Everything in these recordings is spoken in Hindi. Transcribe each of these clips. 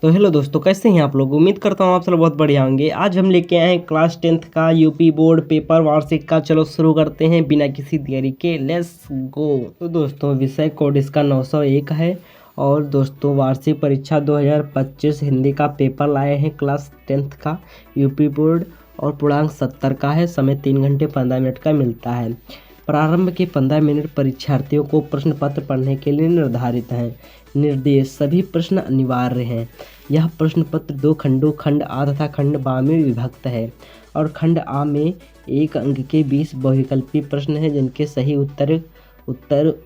तो हेलो दोस्तों, कैसे हैं आप लोग। उम्मीद करता हूँ आप सब बहुत बढ़िया होंगे। आज हम लेके आए हैं क्लास 10th का यूपी बोर्ड पेपर वार्षिक का। चलो शुरू करते हैं बिना किसी देरी के, लेट्स गो। तो दोस्तों विषय कोड इसका 901 है। और दोस्तों वार्षिक परीक्षा 2025 हिंदी का पेपर लाए हैं क्लास 10th का यूपी बोर्ड। और पूर्णांक 70 का है। समय 3 घंटे 15 मिनट का मिलता है। प्रारंभ के 15 मिनट परीक्षार्थियों को प्रश्न पत्र पढ़ने के लिए निर्धारित हैं। निर्देश: सभी प्रश्न अनिवार्य हैं। यह प्रश्न पत्र 2 खंडों खंड आ तथा खंड बा में विभक्त है। और खंड आ में 1 अंक के 20 बहुविकल्पी प्रश्न हैं, जिनके सही उत्तर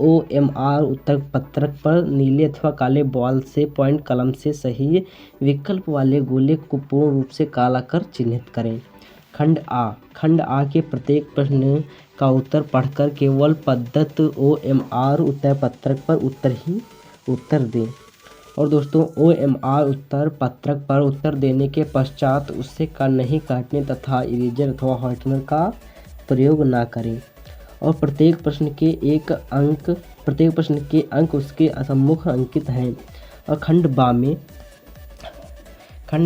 OMR उत्तर पत्रक पर नीले अथवा काले बॉल से पॉइंट कलम से सही विकल्प वाले गोले को पूर्ण रूप से काला कर चिन्हित करें। खंड आ के प्रत्येक प्रश्न का उत्तर पढ़कर केवल प्रदत्त OMR उत्तर पत्रक पर उत्तर दें। और दोस्तों OMR उत्तर पत्रक पर उत्तर देने के पश्चात उससे नहीं काटने तथा इरेजर अथवा व्हाइटनर का प्रयोग ना करें। और प्रत्येक प्रश्न के अंक उसके सम्मुख अंकित हैं। और खंड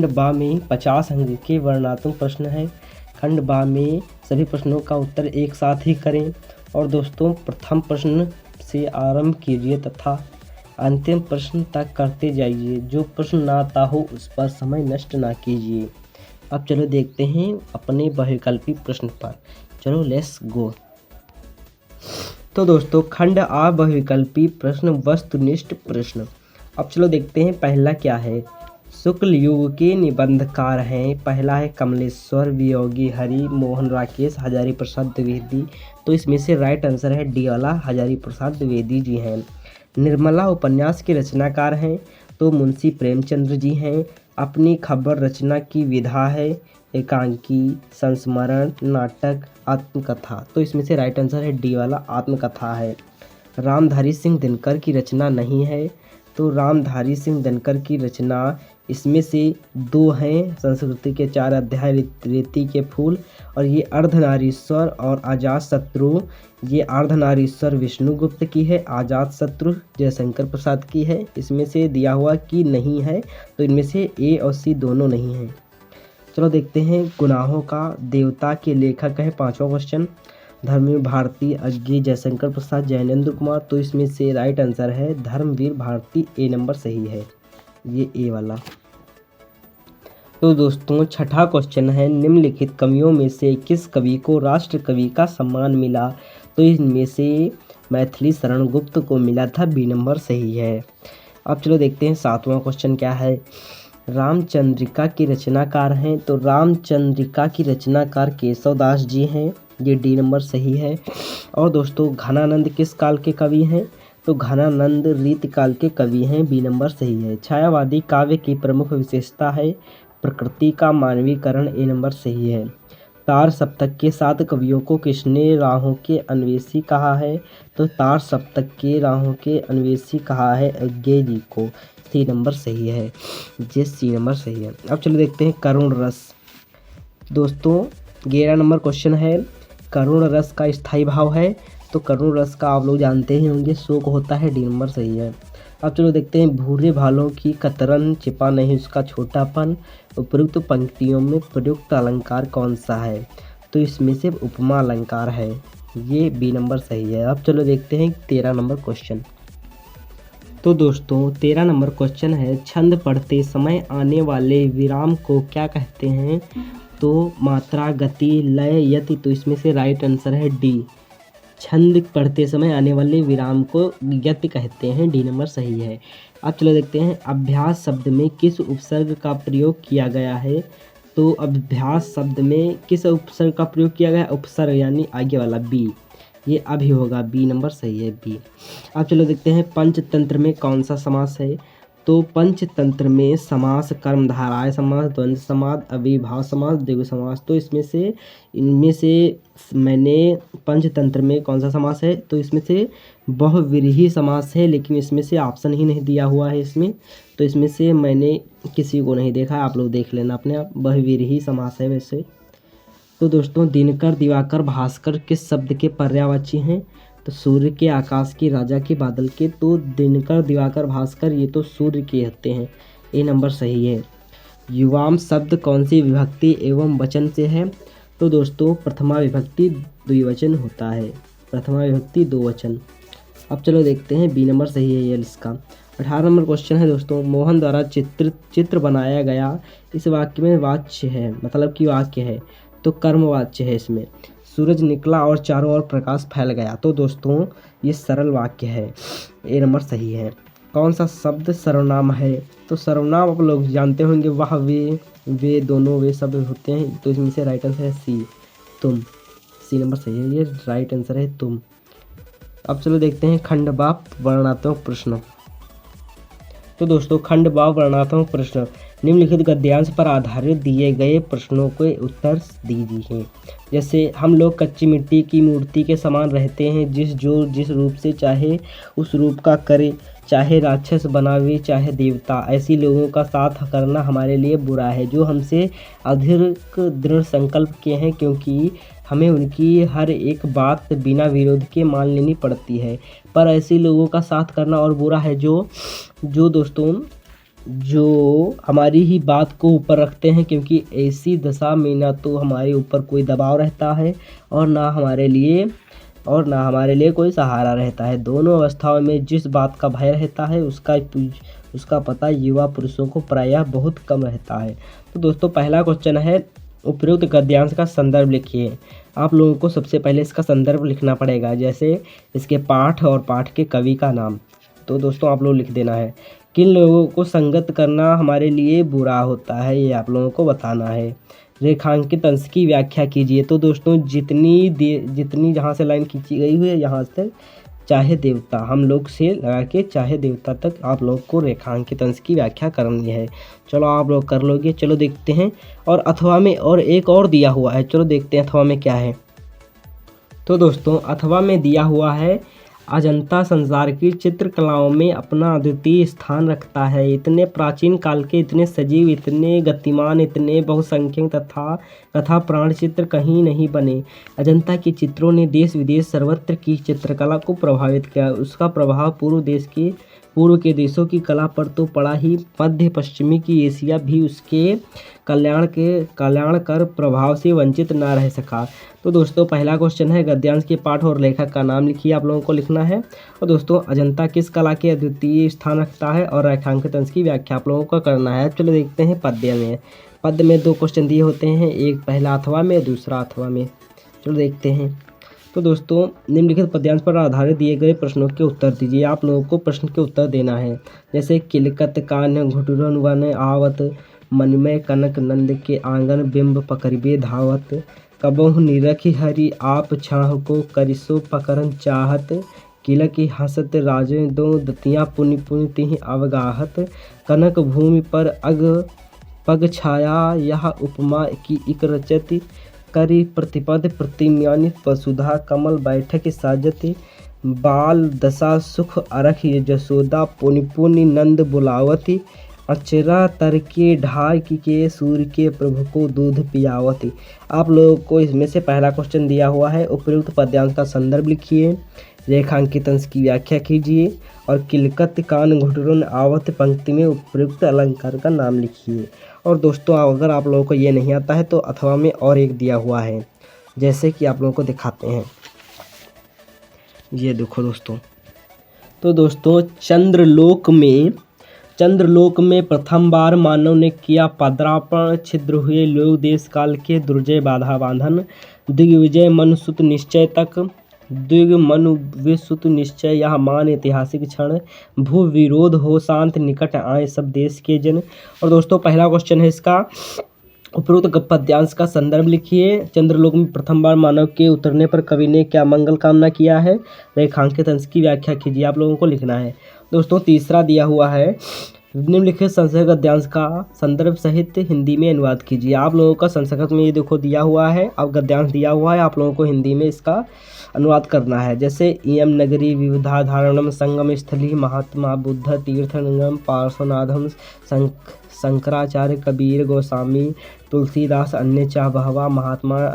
बा में 50 अंक के वर्णनात्मक प्रश्न हैं। खंड बा में सभी प्रश्नों का उत्तर एक साथ ही करें। और दोस्तों प्रथम प्रश्न से आरंभ कीजिए तथा अंतिम प्रश्न तक करते जाइए। जो प्रश्न ना आता हो उस पर समय नष्ट ना कीजिए। अब चलो देखते हैं अपने बहुविकल्पी प्रश्न पर। चलो लेट्स गो। तो दोस्तों खंड आ बहुविकल्पी प्रश्न वस्तुनिष्ठ प्रश्न। अब चलो देखते हैं पहला क्या है। शुक्ल युग के निबंधकार हैं। पहला है कमलेश्वर, वियोगी, हरि मोहन, राकेश, हजारी प्रसाद द्विवेदी। तो इसमें से राइट आंसर है डी वाला, हजारी प्रसाद द्विवेदी जी हैं। निर्मला उपन्यास के रचनाकार हैं। तो मुंशी प्रेमचंद्र जी हैं। अपनी खबर रचना की विधा है एकांकी, संस्मरण, नाटक, आत्मकथा। तो इसमें से राइट आंसर है डी वाला, आत्मकथा है। रामधारी सिंह दिनकर की रचना नहीं है। तो रामधारी सिंह दिनकर की रचना इसमें से 2 हैं। संस्कृति के 4 अध्याय, रेती के फूल। और ये अर्धनारीश्वर और अजातशत्रु। ये अर्धनारीश्वर विष्णुगुप्त की है, अजातशत्रु जयशंकर प्रसाद की है। इसमें से दिया हुआ कि नहीं है, तो इनमें से ए और सी दोनों नहीं हैं। चलो देखते हैं गुनाहों का देवता के लेखक है। 5वां क्वेश्चन। धर्मवीर भारती, अज्ञे, जयशंकर प्रसाद, जैनेंद्र कुमार। तो इसमें से राइट आंसर है धर्मवीर भारती, ए नंबर सही है, ये ए वाला। तो दोस्तों 6ठा क्वेश्चन है। निम्नलिखित कवियों में से किस कवि को राष्ट्र कवि का सम्मान मिला। तो इनमें से मैथिली शरण गुप्त को मिला था, बी नंबर सही है। अब चलो देखते हैं 7वां क्वेश्चन क्या है। रामचंद्रिका के रचनाकार हैं। तो रामचंद्रिका की रचनाकार केशव दास जी हैं, ये डी नंबर सही है। और दोस्तों घनानंद किस काल के कवि हैं। तो घनानंद रीतकाल के कवि हैं, बी नंबर सही है। छायावादी काव्य की प्रमुख विशेषता है प्रकृति का मानवीकरण, ए नंबर सही है। तार सप्तक के 7 कवियों को किसने राहों के अन्वेषी कहा है। तो तार सप्तक के राहों के अन्वेषी कहा है अज्ञे जी को, सी नंबर सही है, जे सी नंबर सही है। अब चलो देखते हैं करुण रस। दोस्तों 11 नंबर क्वेश्चन है। करुण रस का स्थायी भाव है। तो करुण रस का आप लोग जानते ही होंगे, शोक होता है, डी नंबर सही है। अब चलो देखते हैं भूरे भालों की कतरन, छिपा नहीं उसका छोटापन। उपयुक्त पंक्तियों में प्रयुक्त अलंकार कौन सा है। तो इसमें से उपमा अलंकार है, ये बी नंबर सही है। अब चलो देखते हैं 13 नंबर क्वेश्चन। तो दोस्तों 13 नंबर क्वेश्चन है। छंद पढ़ते समय आने वाले विराम को क्या कहते हैं। तो मात्रा, गति, लय, यति। तो इसमें से राइट आंसर है डी। छंद पढ़ते समय आने वाले विराम को यति कहते हैं, डी नंबर सही है। अब चलो देखते हैं अभ्यास शब्द में किस उपसर्ग का प्रयोग किया गया है। तो अभ्यास शब्द में किस उपसर्ग का प्रयोग किया गया है। उपसर्ग यानी आगे वाला, बी, ये अभी होगा, बी नंबर सही है, बी। अब चलो देखते हैं पंचतंत्र में कौन सा समास है। तो पंचतंत्र में समास कर्मधारय समास, द्वंद्व समास, अविभाव समास, द्विगु समास। तो इनमें से मैंने पंचतंत्र में कौन सा समास है। तो इसमें से बहुव्रीहि समास है, लेकिन इसमें से ऑप्शन ही नहीं दिया हुआ है इसमें। तो इसमें से मैंने किसी को नहीं देखा, आप लोग देख लेना अपने आप, बहुव्रीहि समास है वैसे। तो दोस्तों दिनकर, दिवाकर, भास्कर किस शब्द के पर्यायवाची हैं। तो सूर्य के, आकाश के, राजा के, बादल के। तो दिनकर, दिवाकर, भास्कर ये तो सूर्य के होते हैं, ए नंबर सही है। युवाम शब्द कौन सी विभक्ति एवं वचन से है? तो दोस्तों प्रथमा विभक्ति द्विवचन होता है, प्रथमा विभक्ति दो वचन। अब चलो देखते हैं, बी नंबर सही है ये इसका। 18 नंबर क्वेश्चन है दोस्तों, मोहन द्वारा चित्र बनाया गया इस वाक्य में वाच्य है, मतलब कि वाक्य है, तो कर्म वाच्य है इसमें। सूरज निकला और चारों ओर प्रकाश फैल गया, तो दोस्तों ये सरल वाक्य है, ए नंबर सही है। कौन सा शब्द सर्वनाम है? तो सर्वनाम आप लोग जानते होंगे, वह, वे दोनों, वे शब्द होते हैं, तो इसमें से राइट आंसर है सी, तुम। सी नंबर सही है, ये राइट आंसर है तुम। अब चलो देखते हैं खंड बा वर्णनात्मक प्रश्न। तो दोस्तों खंड बा वर्णनात्मक प्रश्न, निम्नलिखित गद्यांश पर आधारित दिए गए प्रश्नों के उत्तर दीजिए। जैसे हम लोग कच्ची मिट्टी की मूर्ति के समान रहते हैं, जिस रूप से चाहे उस रूप का करे, चाहे राक्षस बनावे चाहे देवता, ऐसी लोगों का साथ करना हमारे लिए बुरा है, जो हमसे अधिक दृढ़ संकल्प के हैं, क्योंकि हमें उनकी हर एक बात बिना विरोध के मान लेनी पड़ती है। पर ऐसे लोगों का साथ करना और बुरा है जो दोस्तों जो हमारी ही बात को ऊपर रखते हैं, क्योंकि ऐसी दशा में ना तो हमारे ऊपर कोई दबाव रहता है और ना हमारे लिए कोई सहारा रहता है। दोनों अवस्थाओं में जिस बात का भय रहता है उसका पता युवा पुरुषों को प्रायः बहुत कम रहता है। तो दोस्तों पहला क्वेश्चन है, उपयुक्त गद्यांश का संदर्भ लिखिए। आप लोगों को सबसे पहले इसका संदर्भ लिखना पड़ेगा, जैसे इसके पाठ और पाठ के कवि का नाम। तो दोस्तों आप लोग लिख देना है। किन लोगों को संगत करना हमारे लिए बुरा होता है, ये आप लोगों को बताना है। रेखांकित अंश की व्याख्या कीजिए। तो दोस्तों जितनी जहाँ से लाइन खींची गई हुई है, यहाँ से चाहे देवता, हम लोग से लगा के चाहे देवता तक आप लोग को रेखांकित अंश की व्याख्या करनी है। चलो आप लोग कर लोगे। चलो देखते हैं। और अथवा में और एक और दिया हुआ है, चलो देखते हैं अथवा में क्या है। तो दोस्तों अथवा में दिया हुआ है, अजंता संसार की चित्रकलाओं में अपना अद्वितीय स्थान रखता है। इतने प्राचीन काल के, इतने सजीव, इतने गतिमान, इतने बहुसंख्यक तथा प्राण चित्र कहीं नहीं बने। अजंता के चित्रों ने देश विदेश सर्वत्र की चित्रकला को प्रभावित किया। उसका प्रभाव पूर्व के देशों की कला पर तो पड़ा ही, मध्य पश्चिमी की एशिया भी उसके कल्याणकर प्रभाव से वंचित न रह सका। तो दोस्तों पहला क्वेश्चन है, गद्यांश के पाठ और लेखक का नाम लिखिए, आप लोगों को लिखना है। और दोस्तों अजंता किस कला के अद्वितीय स्थान रखता है, और रेखांकित अंश की व्याख्या आप लोगों को करना है। चलो देखते हैं पद्य में। पद्य में दो क्वेश्चन दिए होते हैं, एक पहला अथवा में, दूसरा अथवा में। चलो देखते हैं। तो दोस्तों निम्नलिखित पद्यांश पर आधारित दिए गए प्रश्नों के उत्तर दीजिए। आप लोगों को प्रश्न के उत्तर देना है। जैसे किलकत कान घुटुरन वन आवत, मनमय कनक नंद के आंगन बिंब पकड़बे धावत, कबहु निरखि हरि आप छाह को करिसो पकड़न चाहत, किलक हंसत राजे दो दतियाँ पुनि पुनि तिहि अवगाहत, कनक भूमि पर अग पग छाया यह उपमा की इक रचति, करि प्रतिपद प्रतिम्यानि वसुधा कमल बैठक साजति, बाल दशा सुख अरख जसोदा पुनि पुनि नंद बुलावती, अचरा तर के ढाई के सूर्य के प्रभु को दूध पियावती। आप लोगों को इसमें से पहला क्वेश्चन दिया हुआ है, उपयुक्त पद्यांश का संदर्भ लिखिए, रेखांकित अंश की व्याख्या कीजिए, और किलकत कान घुटुरन आवत पंक्ति में उपयुक्त अलंकार का नाम लिखिए। और दोस्तों अगर आप लोगों को ये नहीं आता है तो अथवा में और एक दिया हुआ है, जैसे कि आप लोगों को दिखाते हैं। ये देखो दोस्तों। तो दोस्तों चंद्रलोक में प्रथम बार मानव ने किया पदार्पण, छिद्र हुए लोग देश काल के दुर्जय बाधा बांधन, दिग्विजय मनुसुत निश्चय तक, यह मान ऐतिहासिक क्षण, भू विरोध हो शांत निकट आए सब देश के जन। और दोस्तों पहला क्वेश्चन है इसका, उपरोक्त पद्यांश का संदर्भ लिखिए। चंद्रलोक में प्रथम बार मानव के उतरने पर कवि ने क्या मंगल कामना किया है, रेखांकित अंश की व्याख्या कीजिए, आप लोगों को लिखना है। दोस्तों तीसरा दिया हुआ है, निम्नलिखित संस्कृत गद्यांश का संदर्भ सहित हिंदी में अनुवाद कीजिए। आप लोगों का संस्कृत में ये देखो दिया हुआ है, अब गद्यांश दिया हुआ है, आप लोगों को हिंदी में इसका अनुवाद करना है। जैसे इयम नगरी विविधा धारणम संगम स्थली, महात्मा बुद्ध तीर्थंगम पार्श्वनाथम, शंकराचार्य कबीर गोस्वामी तुलसीदास अन्य चा बहवा महात्मा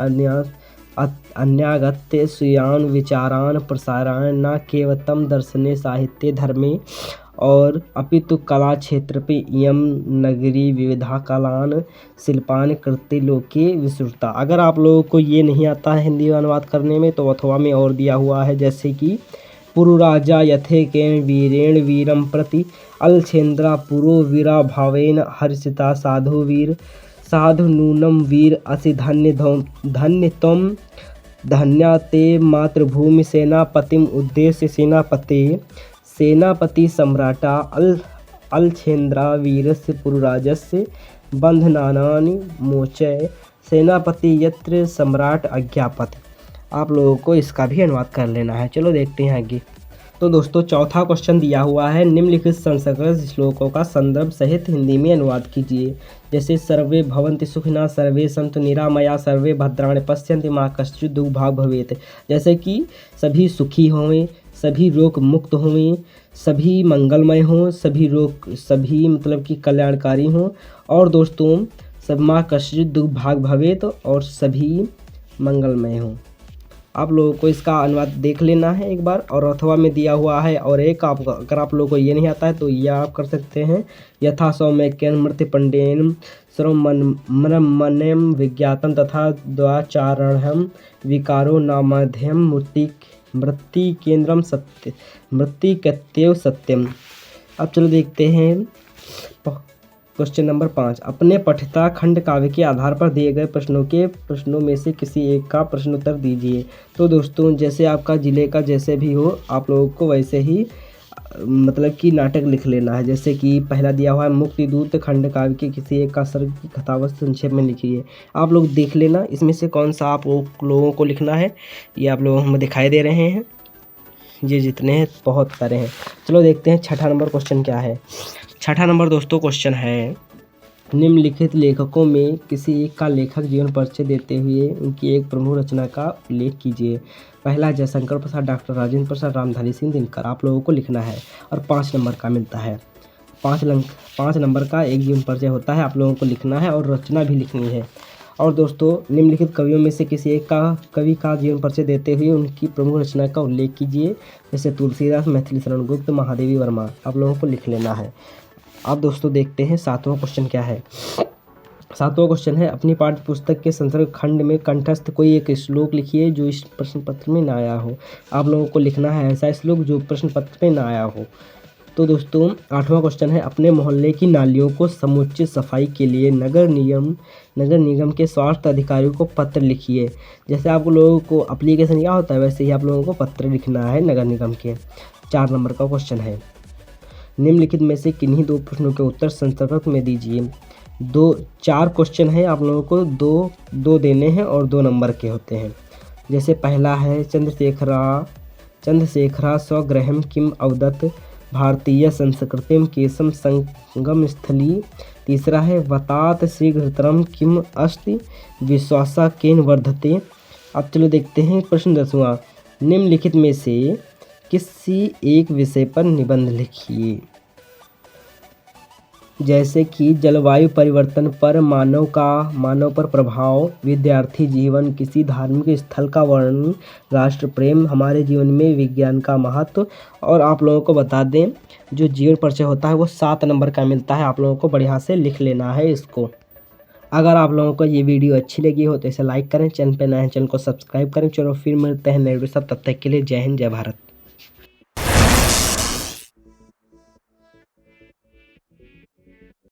अन्यागत्य सुयान विचारान प्रसारान न केवतम दर्शने साहित्य धर्मे और अपितु कला क्षेत्र पे इयं नगरी विविधा कलान शिल्पान कृति लोके विस्तृता। अगर आप लोगों को ये नहीं आता है हिंदी में अनुवाद करने में तो अथवा में और दिया हुआ है, जैसे कि पुरुराजा यथेकेन वीरेण वीरम प्रति अलछेन्द्रा पुरो वीरा भावेन हर्षिता साधु वीर साधु नूनम वीर असि धन्य तम धन्या ते मातृभूमि सेनापतिम उद्देश्य सेनापति सम्राटा अलछेन्द्रा वीरस्य पुरुराजस्य बंधनानि मोचय सेनापति यत्र सम्राट अज्ञापत। आप लोगों को इसका भी अनुवाद कर लेना है। चलो देखते हैं आगे। तो दोस्तों चौथा क्वेश्चन दिया हुआ है, निम्नलिखित संस्कृत श्लोकों का संदर्भ सहित हिंदी में अनुवाद कीजिए। जैसे सर्वे भवन्ति सुखिनः सर्वे सन्तु निरामया सर्वे भद्राणि पश्यन्ति मा कश्चित् दुर्भाग् भवेत्। जैसे कि सभी सुखी हों, सभी रोग मुक्त हों, सभी मंगलमय हों, सभी मतलब कि कल्याणकारी हों, और दोस्तों सब मा कश्चित् दुर्भाग् भवेत्, और सभी मंगलमय हों। आप लोगों को इसका अनुवाद देख लेना है एक बार, और अथवा में दिया हुआ है। और एक अगर आप लोगों को ये नहीं आता है तो ये आप कर सकते हैं, यथा सौम्यकेन मृत्यु पंडेन सर्वमनम विज्ञातम तथा द्वाचारणम विकारो नामध्यम मृत्यु केंद्रम सत्य मृत्तिकत्येव सत्यम। अब चलो देखते हैं क्वेश्चन नंबर 5। अपने पठिता खंड काव्य के आधार पर दिए गए प्रश्नों में से किसी एक का प्रश्न उत्तर दीजिए। तो दोस्तों जैसे आपका जिले का जैसे भी हो, आप लोगों को वैसे ही मतलब कि नाटक लिख लेना है। जैसे कि पहला दिया हुआ है, मुक्तिदूत खंड काव्य के किसी एक का सर्ग की कथावस्तु संक्षेप में लिखिए। आप लोग देख लेना इसमें से कौन सा आप लोगों को लिखना है। ये आप लोगों हमें दिखाई दे रहे हैं, ये जितने हैं बहुत सारे हैं। चलो देखते हैं छठा नंबर क्वेश्चन क्या है। छठा नंबर दोस्तों क्वेश्चन है, निम्नलिखित लेखकों में किसी एक का लेखक जीवन परिचय देते हुए उनकी एक प्रमुख रचना का उल्लेख कीजिए। पहला जयशंकर प्रसाद, डॉक्टर राजेंद्र प्रसाद, रामधारी सिंह दिनकर। आप लोगों को लिखना है, और 5 नंबर का मिलता है। 5 नंबर का एक जीवन परिचय होता है, आप लोगों को लिखना है और रचना भी लिखनी है। और दोस्तों निम्नलिखित कवियों में से किसी एक कवि का जीवन परिचय देते हुए उनकी प्रमुख रचना का उल्लेख कीजिए। जैसे तुलसीदास, मैथिली शरण गुप्त, महादेवी वर्मा। आप लोगों को लिख लेना है। अब दोस्तों देखते हैं 7वां क्वेश्चन क्या है। 7वां क्वेश्चन है, अपनी पाठ्य पुस्तक के संदर्भ खंड में कंठस्थ कोई एक श्लोक लिखिए जो इस प्रश्न पत्र में ना आया हो। आप लोगों को लिखना है ऐसा श्लोक जो प्रश्न पत्र में ना आया हो। तो दोस्तों 8वां क्वेश्चन है, अपने मोहल्ले की नालियों को समुचित सफाई के लिए नगर निगम के स्वास्थ्य अधिकारियों को पत्र लिखिए। जैसे आप लोगों को एप्लीकेशन क्या होता है वैसे ही आप लोगों को पत्र लिखना है नगर निगम के। 4 नंबर का क्वेश्चन है, निम्नलिखित में से किन्हीं 2 प्रश्नों के उत्तर संस्कृत में दीजिए। 4 क्वेश्चन है, आप लोगों को दो देने हैं और 2 नंबर के होते हैं। जैसे पहला है, चंद्रशेखरा स्वगृहं किम अवदत् भारतीय संस्कृतिम केशम संगम स्थली। तीसरा है, वतात शीघ्रतरम किम अस्ति विश्वासा केन वर्धते। अब चलो देखते हैं प्रश्न 10वां, निम्नलिखित में से किसी एक विषय पर निबंध लिखिए। जैसे कि जलवायु परिवर्तन पर मानव पर प्रभाव, विद्यार्थी जीवन, किसी धार्मिक स्थल का वर्णन, राष्ट्र प्रेम, हमारे जीवन में विज्ञान का महत्व। और आप लोगों को बता दें जो जीवन परिचय होता है वो 7 नंबर का मिलता है। आप लोगों को बढ़िया से लिख लेना है इसको। अगर आप लोगों को ये वीडियो अच्छी लगी हो तो इसे लाइक करें, चैनल पर नए हैं चैनल को सब्सक्राइब करें। चलो फिर मिलते हैं नए वीडियो, तब तक के लिए जय हिंद जय भारत।